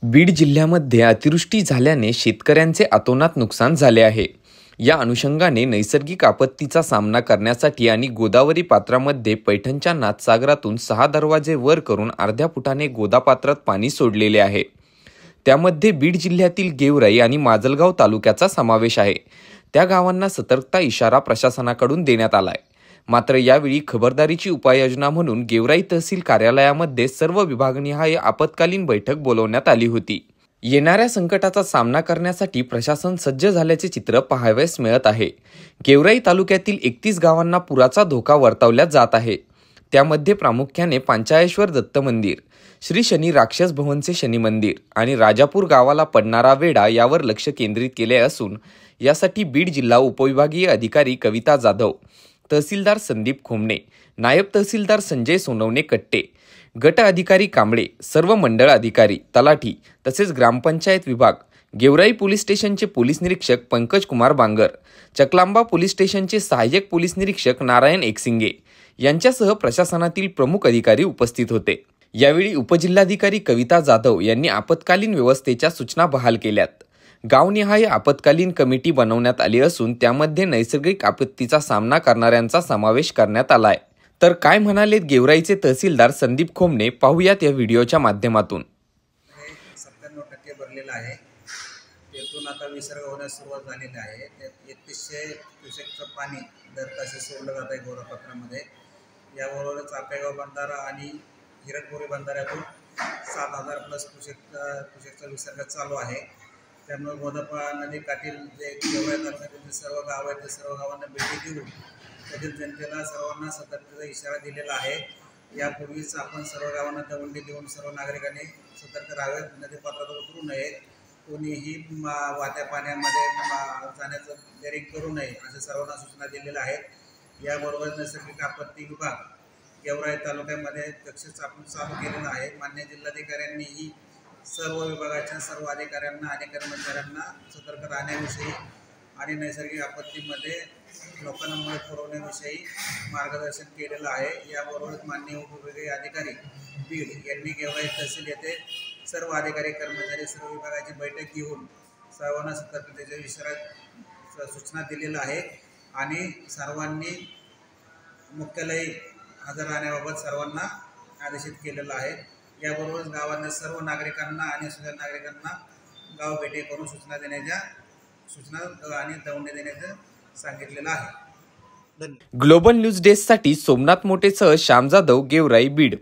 बीड जिल्ह्यामध्ये अतिवृष्टी झाल्याने शेतकऱ्यांचे अतोनात नुकसान झाले आहे। या अनुषंगाने नैसर्गिक आपत्तीचा सामना करण्यासाठी आणि गोदावरी पात्रामध्ये पैठणच्या नाथसागरातून 6 दरवाजे वर करून अर्ध्या फुटाने गोदापात्रात पाणी सोडलेले आहे। त्यामध्ये बीड जिल्ह्यातील गेवराई आणि माजलगाव तालुक्याचा समावेश आहे। त्या गावांना सतर्कता इशारा प्रशासनाकडून देण्यात आलाय। मात्र यावेळी खबरदारीची उपाययोजना म्हणून गेवराई तहसील कार्यालयामध्ये सर्व विभागनिहाय आपत्कालीन बैठक बोलवण्यात आली होती। येणाऱ्या संकटाचा सामना करण्यासाठी प्रशासन सज्ज झाल्याचे चित्र पाहावयास मिळत आहे। गेवराई तालुक्यातील 31 गावांना पुराचा धोका वर्तवला जात आहे। त्यामध्ये प्रामुख्याने पांचाळेश्वर दत्त मंदिर, श्री शनी राक्षस भवनचे शनी मंदिर आणि राजापूर गावाला पडणारा वेढा यावर लक्ष केंद्रित केले असून यासाठी बीड जिल्हा उपविभागीय अधिकारी कविता जाधव, तहसीलदार संदीप खोमणे, नायब तहसीलदार संजय सोनवणे कट्टे, गट अधिकारी कांबळे, सर्व मंडळ अधिकारी, तलाठी तसेच ग्रामपंचायत विभाग, गेवराई पोलीस स्टेशनचे पोलीस निरीक्षक पंकज कुमार बांगर, चकलांबा पोलीस स्टेशनचे सहाय्यक पोलीस निरीक्षक नारायण एकसिंगे यांच्यासह प्रशासनातील प्रमुख अधिकारी उपस्थित होते। यावेळी उपजिल्हाधिकारी कविता जाधव यांनी आपत्कालीन व्यवस्थेच्या सूचना बहाल केल्यात। गावनिहाय आपत्कालीन कमिटी बनवण्यात आली असून त्यामध्ये नैसर्गिक आपत्तीचा सामना करणाऱ्यांचा समावेश करण्यात आलाय। तर काय म्हणालेत गेवराईचे तहसीलदार संदीप खोमणे, पाहूयात या व्हिडिओच्या माध्यमातून। 97% भरलेला आहे। तेथून आता विसर्ग होण्यास सुरुवात झालेली आहे। 3100 क्युसेकचं पाणी दर ताशी सोडलं जात आहे गोदापात्रामध्ये। याबरोबरच आपेगाव बंधारा आणि हिरकपुरी बंधाऱ्यातून 7000 प्लस क्युसेकचा विसर्ग चालू आहे। त्यामुळे गोदापा नदीकाठील जे गेवराई तालुक्यातील सर्व गाव आहेत, सर्व गावांना भेटी देऊन त्यातील जनतेला सर्वांना सतर्कतेचा इशारा दिलेला आहे। यापूर्वीच आपण सर्व गावांना दवंडी देऊन सर्व नागरिकांनी सतर्क राहावे, नदीपात्रात उतरू नये, कोणीही वाहत्या पाण्यामध्ये जाण्याचं डेअरिंग करू नये असे सर्वांना सूचना दिलेल्या आहेत। याबरोबर नैसर्गिक आपत्ती विभाग गेवराई तालुक्यामध्ये दक्षच आपण चालू केलेला आहे। मान्य जिल्हाधिकाऱ्यांनीही सर्व विभागाच्या सर्व अधिकाऱ्यांना आणि कर्मचाऱ्यांना सतर्क राहण्याविषयी आणि नैसर्गिक आपत्तीमध्ये लोकांना मदत पुरवण्याविषयी मार्गदर्शन केलेलं आहे। याबरोबरच माननीय उपविभागीय अधिकारी बीड यांनी गेवराई तहसील येथे सर्व अधिकारी कर्मचारी सर्व विभागाची बैठक घेऊन सर्वांना सतर्कतेच्या इशारा सूचना दिलेला आहे आणि सर्वांनी मुख्यालयी हजर राहण्याबाबत सर्वांना आदेशित केलेलं आहे। याबरोबरच गावातील सर्व नागरिकांना आणि सुजाण नागरिकांना गाव भेटी करून सूचना आणि दवंडी देण्याचं सांगितलेलं आहे। ग्लोबल न्यूज डेस्कसाठी सोमनाथ मोटेसह श्याम जाधव, गेवराई, बीड।